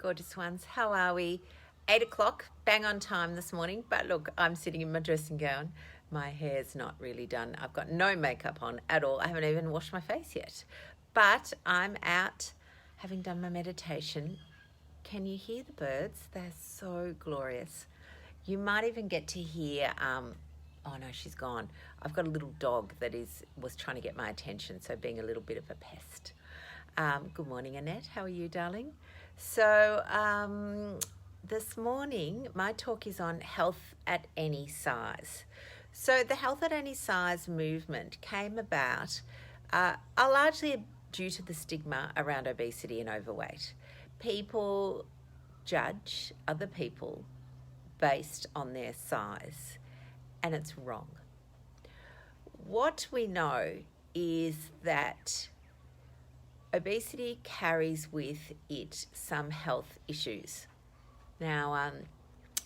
Gorgeous ones, how are we? 8 o'clock, bang on time this morning. But look, I'm sitting in my dressing gown. My hair's not really done. I've got no makeup on at all. I haven't even washed my face yet. But I'm out having done my meditation. Can you hear the birds? They're so glorious. You might even get to hear, oh no, she's gone. I've got a little dog that was trying to get my attention, so being a little bit of a pest. Good morning, Annette. How are you, darling? So this morning, my talk is on health at any size. So the health at any size movement came about largely due to the stigma around obesity and overweight. People judge other people based on their size, and it's wrong. What we know is that obesity carries with it some health issues. Now,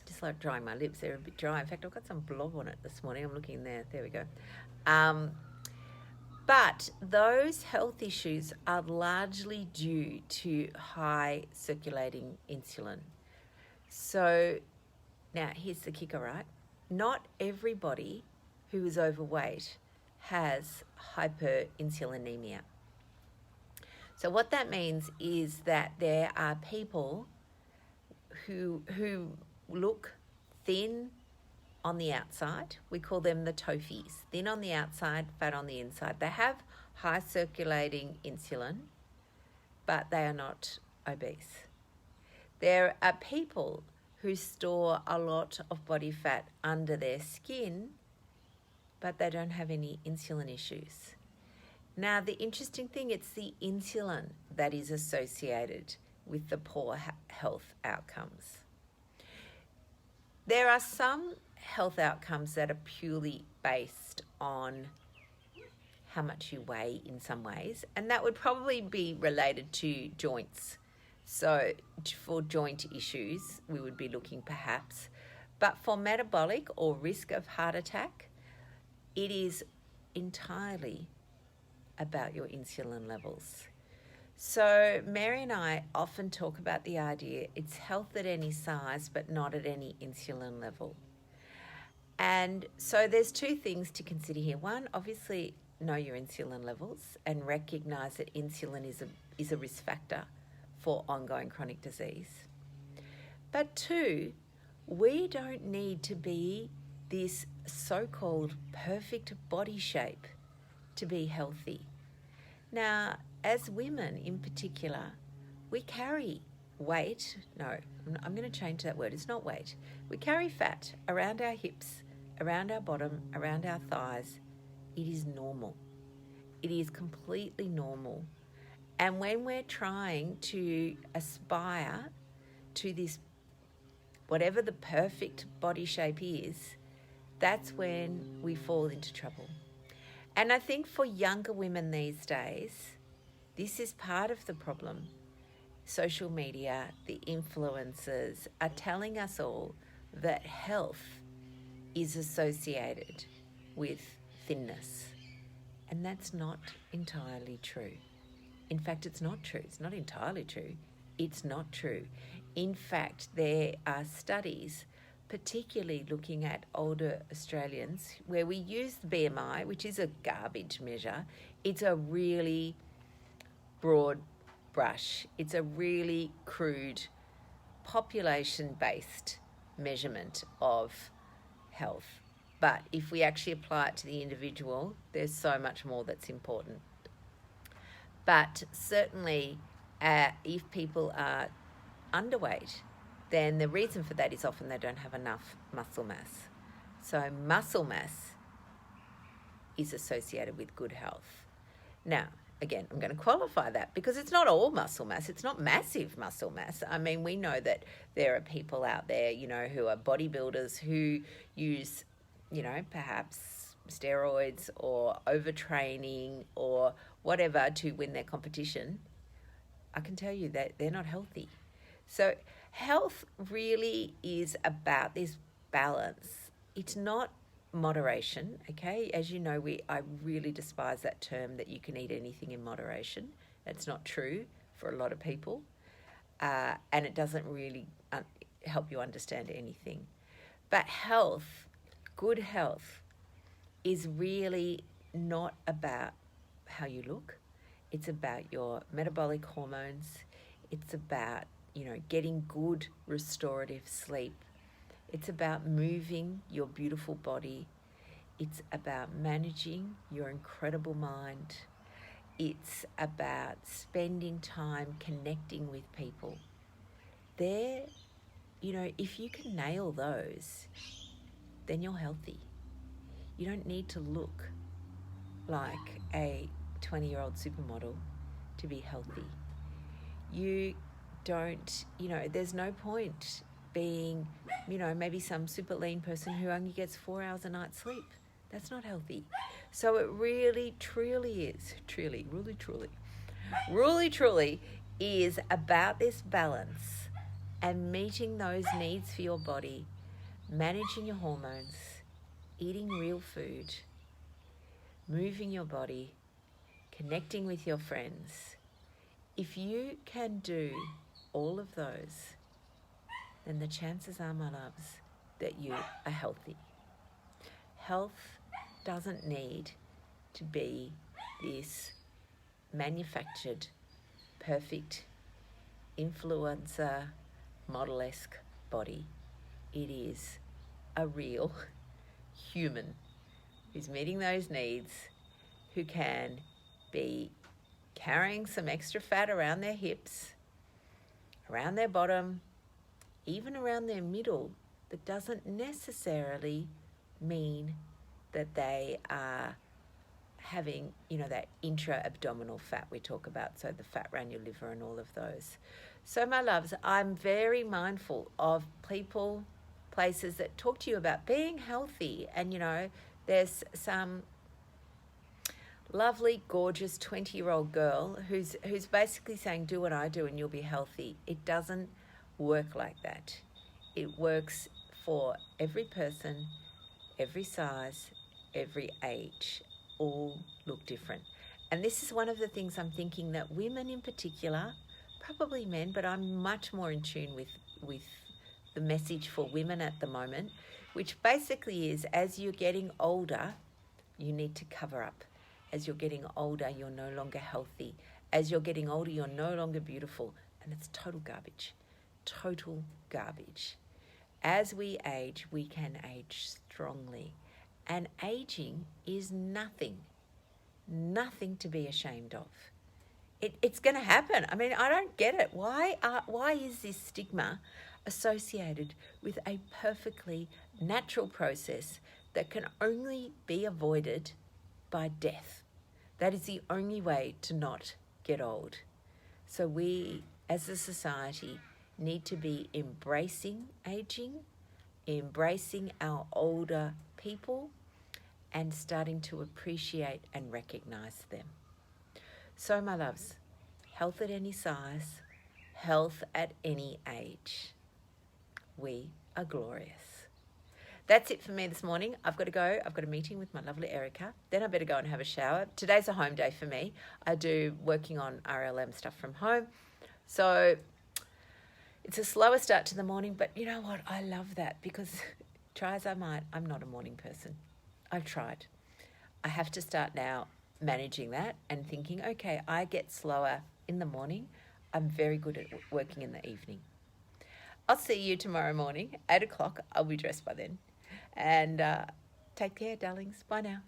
just like drying my lips, they're a bit dry. In fact, I've got some blob on it this morning. I'm looking there. There we go. But those health issues are largely due to high circulating insulin. So now here's the kicker, right? Not everybody who is overweight has hyperinsulinemia. So what that means is that there are people who look thin on the outside. We call them the TOFIs. Thin on the outside, fat on the inside. They have high circulating insulin, but they are not obese. There are people who store a lot of body fat under their skin, but they don't have any insulin issues. Now, the interesting thing, it's the insulin that is associated with the poor health outcomes. There are some health outcomes that are purely based on how much you weigh in some ways, and that would probably be related to joints. So for joint issues, we would be looking perhaps. But for metabolic or risk of heart attack, it is entirely about your insulin levels. So Mary and I often talk about the idea it's health at any size, but not at any insulin level. And so there's two things to consider here. One, obviously know your insulin levels and recognize that insulin is a risk factor for ongoing chronic disease. But two, we don't need to be this so-called perfect body shape to be healthy. Now, as women in particular, we carry weight. No, I'm going to change that word. It's not weight. We carry fat around our hips, around our bottom, around our thighs. It is normal. It is completely normal. And when we're trying to aspire to this, whatever the perfect body shape is, that's when we fall into trouble. And I think for younger women these days, this is part of the problem. Social media, the influencers are telling us all that health is associated with thinness. And that's not entirely true. In fact, it's not true. It's not entirely true. It's not true. In fact, there are studies particularly looking at older Australians, where we use the BMI, which is a garbage measure. It's a really broad brush. It's a really crude population-based measurement of health. But if we actually apply it to the individual, there's so much more that's important. But certainly, if people are underweight, then the reason for that is often they don't have enough muscle mass. So muscle mass is associated with good health. Now, again, I'm going to qualify that because it's not all muscle mass. It's not massive muscle mass. I mean, we know that there are people out there, who are bodybuilders who use, perhaps steroids or overtraining or whatever to win their competition. I can tell you that they're not healthy. So health really is about this balance. It's not moderation, okay? As you know, I really despise that term that you can eat anything in moderation. That's not true for a lot of people. and it doesn't really help you understand anything. But health, good health, is really not about how you look. It's about your metabolic hormones. It's about, getting good restorative sleep. It's about moving your beautiful body. It's about managing your incredible mind. It's about spending time connecting with people. If you can nail those, then you're healthy. You don't need to look like a 20-year-old supermodel to be healthy. You don't, there's no point being, maybe some super lean person who only gets 4 hours a night sleep. That's not healthy. So it really, truly is, truly is about this balance and meeting those needs for your body, managing your hormones, eating real food, moving your body, connecting with your friends. If you can do all of those, then the chances are, my loves, that you are healthy. Health doesn't need to be this manufactured, perfect, influencer, model-esque body. It is a real human who's meeting those needs, who can be carrying some extra fat around their hips, around their bottom, even around their middle. That doesn't necessarily mean that they are having, that intra-abdominal fat we talk about, so the fat around your liver and all of those. So, my loves, I'm very mindful of people, places that talk to you about being healthy. And, there's some lovely, gorgeous 20-year-old girl who's basically saying, do what I do and you'll be healthy. It doesn't work like that. It works for every person, every size, every age. All look different. And this is one of the things I'm thinking that women in particular, probably men, but I'm much more in tune with the message for women at the moment, which basically is, as you're getting older, you need to cover up. As you're getting older, you're no longer healthy. As you're getting older, you're no longer beautiful. And it's total garbage. Total garbage. As we age, we can age strongly. And aging is nothing to be ashamed of. It's going to happen. I mean, I don't get it. Why is this stigma associated with a perfectly natural process that can only be avoided by death? That is the only way to not get old. So we, as a society, need to be embracing aging, embracing our older people, and starting to appreciate and recognize them. So, my loves, health at any size, health at any age. We are glorious. That's it for me this morning. I've got to go. I've got a meeting with my lovely Erica. Then I better go and have a shower. Today's a home day for me. I do working on RLM stuff from home. So it's a slower start to the morning, but you know what? I love that because try as I might, I'm not a morning person. I've tried. I have to start now managing that and thinking, okay, I get slower in the morning. I'm very good at working in the evening. I'll see you tomorrow morning, 8 o'clock. I'll be dressed by then. And take care, darlings. Bye now.